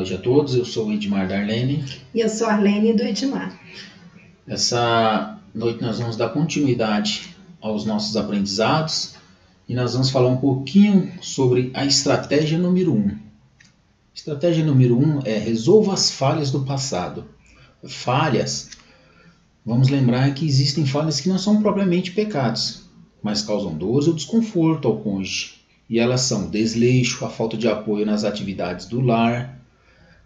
noite a todos, eu sou o Edmar Darlene. E eu sou a Arlene do Edmar. Essa noite nós vamos dar continuidade aos nossos aprendizados e nós vamos falar um pouquinho sobre a estratégia número 1. Estratégia número 1 é resolva as falhas do passado. Falhas, vamos lembrar que existem falhas que não são propriamente pecados, mas causam dor ou desconforto ao cônjuge. E elas são desleixo, a falta de apoio nas atividades do lar,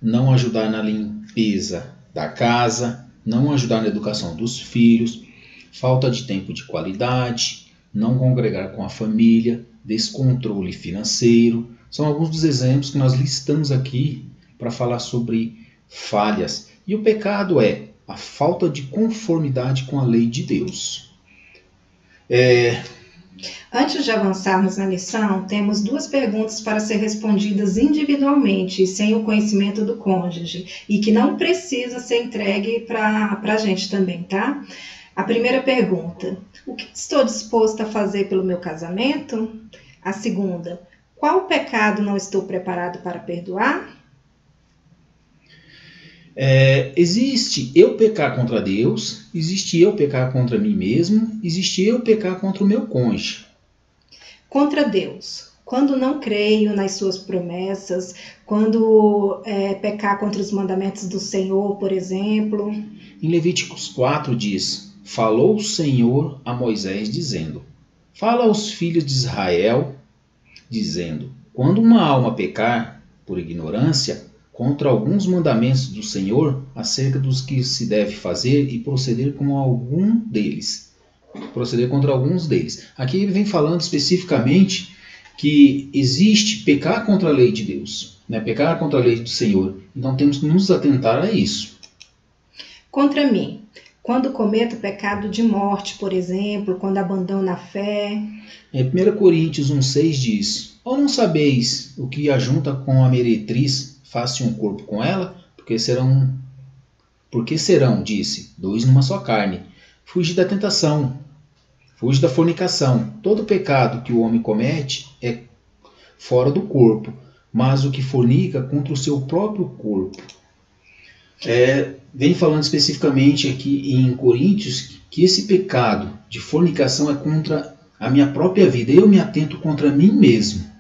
não ajudar na limpeza da casa, não ajudar na educação dos filhos, falta de tempo de qualidade, não congregar com a família, descontrole financeiro. São alguns dos exemplos que nós listamos aqui para falar sobre falhas. E o pecado é a falta de conformidade com a lei de Deus. Antes de avançarmos na lição, temos duas perguntas para ser respondidas individualmente e sem o conhecimento do cônjuge e que não precisa ser entregue para a gente também, tá? A primeira pergunta: o que estou disposto a fazer pelo meu casamento? A segunda: qual pecado não estou preparado para perdoar? Existe eu pecar contra Deus, existe eu pecar contra mim mesmo, existe eu pecar contra o meu cônjuge. Contra Deus, quando não creio nas suas promessas, quando pecar contra os mandamentos do Senhor, por exemplo. Em Levíticos 4 diz: falou o Senhor a Moisés dizendo: fala aos filhos de Israel, dizendo, quando uma alma pecar por ignorância contra alguns mandamentos do Senhor, acerca dos que se deve fazer e proceder contra alguns deles. Aqui ele vem falando especificamente que existe pecar contra a lei de Deus, né? Pecar contra a lei do Senhor. Então temos que nos atentar a isso. Contra mim, quando cometo pecado de morte, por exemplo, quando abandono a fé. 1 Coríntios 1,6 diz: ou não sabeis o que ajunta com a meretriz, faça um corpo com ela, porque serão, disse, dois numa só carne. Fuge da tentação, fuge da fornicação. Todo pecado que o homem comete é fora do corpo, mas o que fornica contra o seu próprio corpo. Vem falando especificamente aqui em Coríntios que esse pecado de fornicação é contra a minha própria vida. Eu me atento contra mim mesmo.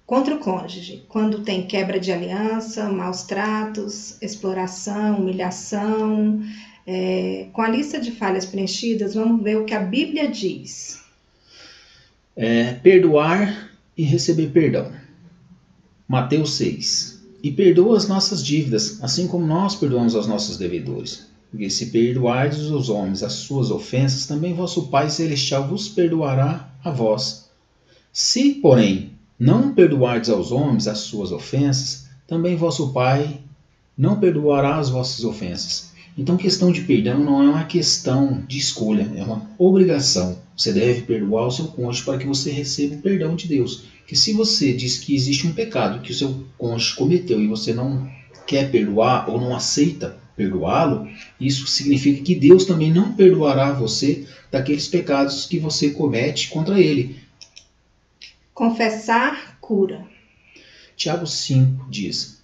Contra o cônjuge, quando tem quebra de aliança, maus tratos, exploração, humilhação. Com a lista de falhas preenchidas, vamos ver o que a Bíblia diz. Perdoar e receber perdão. Mateus 6. E perdoa as nossas dívidas, assim como nós perdoamos aos nossos devedores. Porque se perdoardes os homens as suas ofensas, também vosso Pai Celestial vos perdoará a vós. Se, porém, não perdoardes aos homens as suas ofensas, também vosso Pai não perdoará as vossas ofensas. Então, questão de perdão não é uma questão de escolha, é uma obrigação. Você deve perdoar o seu cônjuge para que você receba o perdão de Deus. Porque se você diz que existe um pecado que o seu cônjuge cometeu e você não quer perdoar ou não aceita perdoá-lo, isso significa que Deus também não perdoará você daqueles pecados que você comete contra ele. Confessar cura. Tiago 5 diz: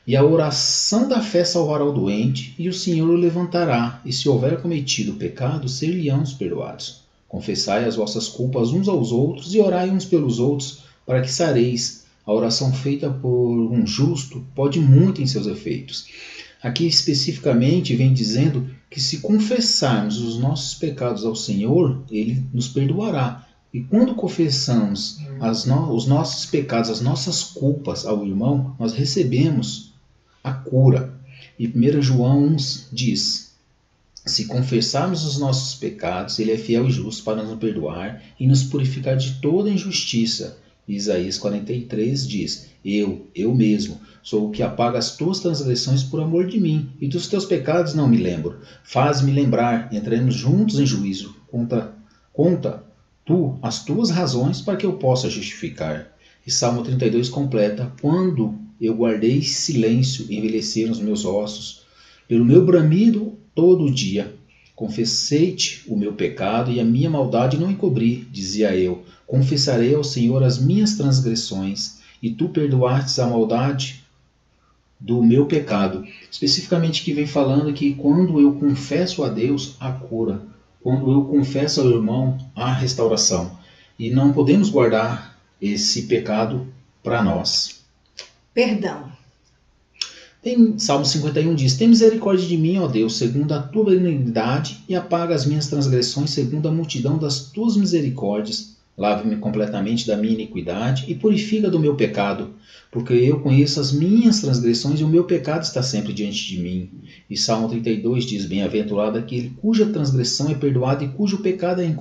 e a oração da fé salvará o doente, e o Senhor o levantará, e se houver cometido pecado, ser-lhe-ão os perdoados. Confessai as vossas culpas uns aos outros, e orai uns pelos outros, para que sareis. A oração feita por um justo pode muito em seus efeitos. Aqui especificamente vem dizendo que se confessarmos os nossos pecados ao Senhor, Ele nos perdoará. E quando confessamos os nossos pecados, as nossas culpas ao irmão, nós recebemos a cura. E 1 João 1 diz: se confessarmos os nossos pecados, Ele é fiel e justo para nos perdoar e nos purificar de toda injustiça. Isaías 43 diz: eu mesmo, sou o que apaga as tuas transgressões por amor de mim, e dos teus pecados não me lembro. Faz-me lembrar, entraremos juntos em juízo. Conta tu as tuas razões para que eu possa justificar. E Salmo 32 completa: quando eu guardei silêncio, envelheceram os meus ossos. Pelo meu bramido todo o dia, confessei-te o meu pecado e a minha maldade não encobri, dizia eu. Confessarei ao Senhor as minhas transgressões e tu perdoastes a maldade do meu pecado. Especificamente que vem falando que quando eu confesso a Deus, há cura. Quando eu confesso ao irmão, há restauração. E não podemos guardar esse pecado para nós. Perdão. Salmo 51 diz: tem misericórdia de mim, ó Deus, segundo a tua benignidade, e apaga as minhas transgressões segundo a multidão das tuas misericórdias. Lave-me completamente da minha iniquidade e purifica do meu pecado, porque eu conheço as minhas transgressões e o meu pecado está sempre diante de mim. E Salmo 32 diz: bem-aventurado aquele cuja transgressão é perdoada e cujo pecado é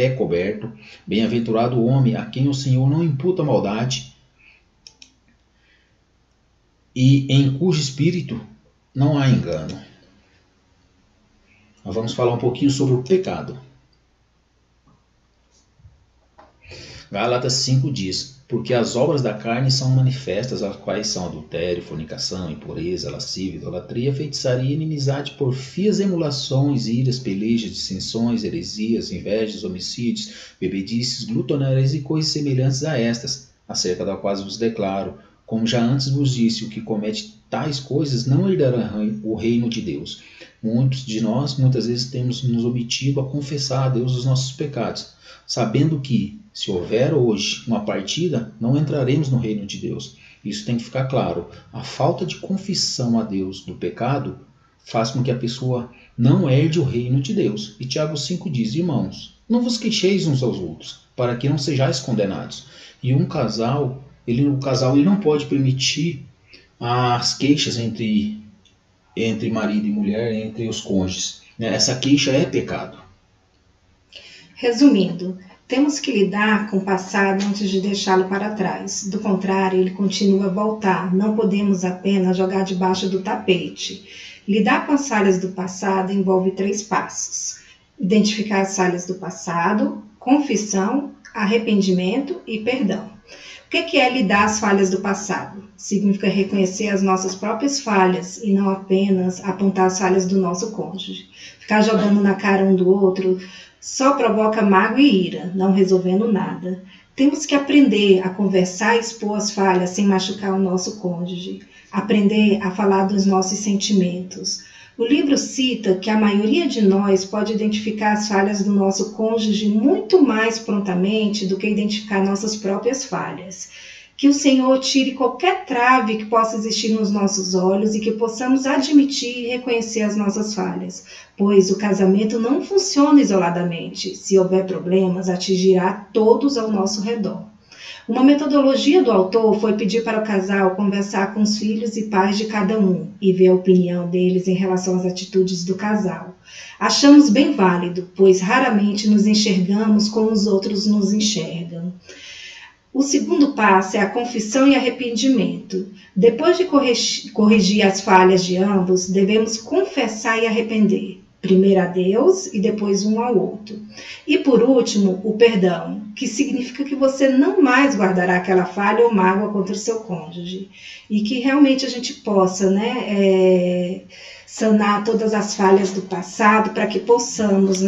coberto. Bem-aventurado o homem a quem o Senhor não imputa maldade e em cujo espírito não há engano. Nós vamos falar um pouquinho sobre o pecado. Gálatas 5 diz: porque as obras da carne são manifestas, as quais são adultério, fornicação, impureza, lascívia, idolatria, feitiçaria, inimizade, porfias, emulações, iras, pelejas, dissensões, heresias, invejas, homicídios, bebedices, glutonarias e coisas semelhantes a estas, acerca das quais vos declaro, como já antes vos disse, o que comete tais coisas não herdará o reino de Deus. Muitos de nós, muitas vezes, temos nos omitido a confessar a Deus os nossos pecados, sabendo que, se houver hoje uma partida, não entraremos no reino de Deus. Isso tem que ficar claro. A falta de confissão a Deus do pecado faz com que a pessoa não herde o reino de Deus. E Tiago 5 diz: irmãos, não vos queixeis uns aos outros, para que não sejais condenados. E o casal ele não pode permitir as queixas entre marido e mulher, entre os cônjuges. Essa queixa é pecado. Resumindo, temos que lidar com o passado antes de deixá-lo para trás. Do contrário, ele continua a voltar. Não podemos apenas jogar debaixo do tapete. Lidar com as falhas do passado envolve 3 passos: identificar as falhas do passado, confissão, arrependimento e perdão. O que é lidar as falhas do passado? Significa reconhecer as nossas próprias falhas e não apenas apontar as falhas do nosso cônjuge. Ficar jogando na cara um do outro só provoca mágoa e ira, não resolvendo nada. Temos que aprender a conversar e expor as falhas sem machucar o nosso cônjuge. Aprender a falar dos nossos sentimentos. O livro cita que a maioria de nós pode identificar as falhas do nosso cônjuge muito mais prontamente do que identificar nossas próprias falhas. Que o Senhor tire qualquer trave que possa existir nos nossos olhos e que possamos admitir e reconhecer as nossas falhas, pois o casamento não funciona isoladamente. Se houver problemas, atingirá todos ao nosso redor. Uma metodologia do autor foi pedir para o casal conversar com os filhos e pais de cada um e ver a opinião deles em relação às atitudes do casal. Achamos bem válido, pois raramente nos enxergamos como os outros nos enxergam. O segundo passo é a confissão e arrependimento. Depois de corrigir as falhas de ambos, devemos confessar e arrepender. Primeiro a Deus e depois um ao outro. E por último, o perdão, que significa que você não mais guardará aquela falha ou mágoa contra o seu cônjuge. E que realmente a gente possa, sanar todas as falhas do passado para que possamos,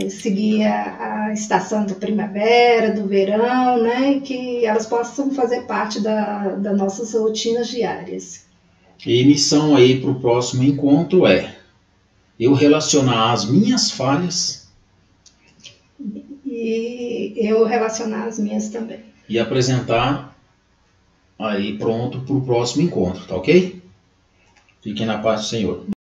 seguir a estação da primavera, do verão, e que elas possam fazer parte das nossas rotinas diárias. E missão aí para o próximo encontro é eu relacionar as minhas falhas e eu relacionar as minhas também. E apresentar aí pronto para o próximo encontro, tá ok? Fiquem na paz do Senhor.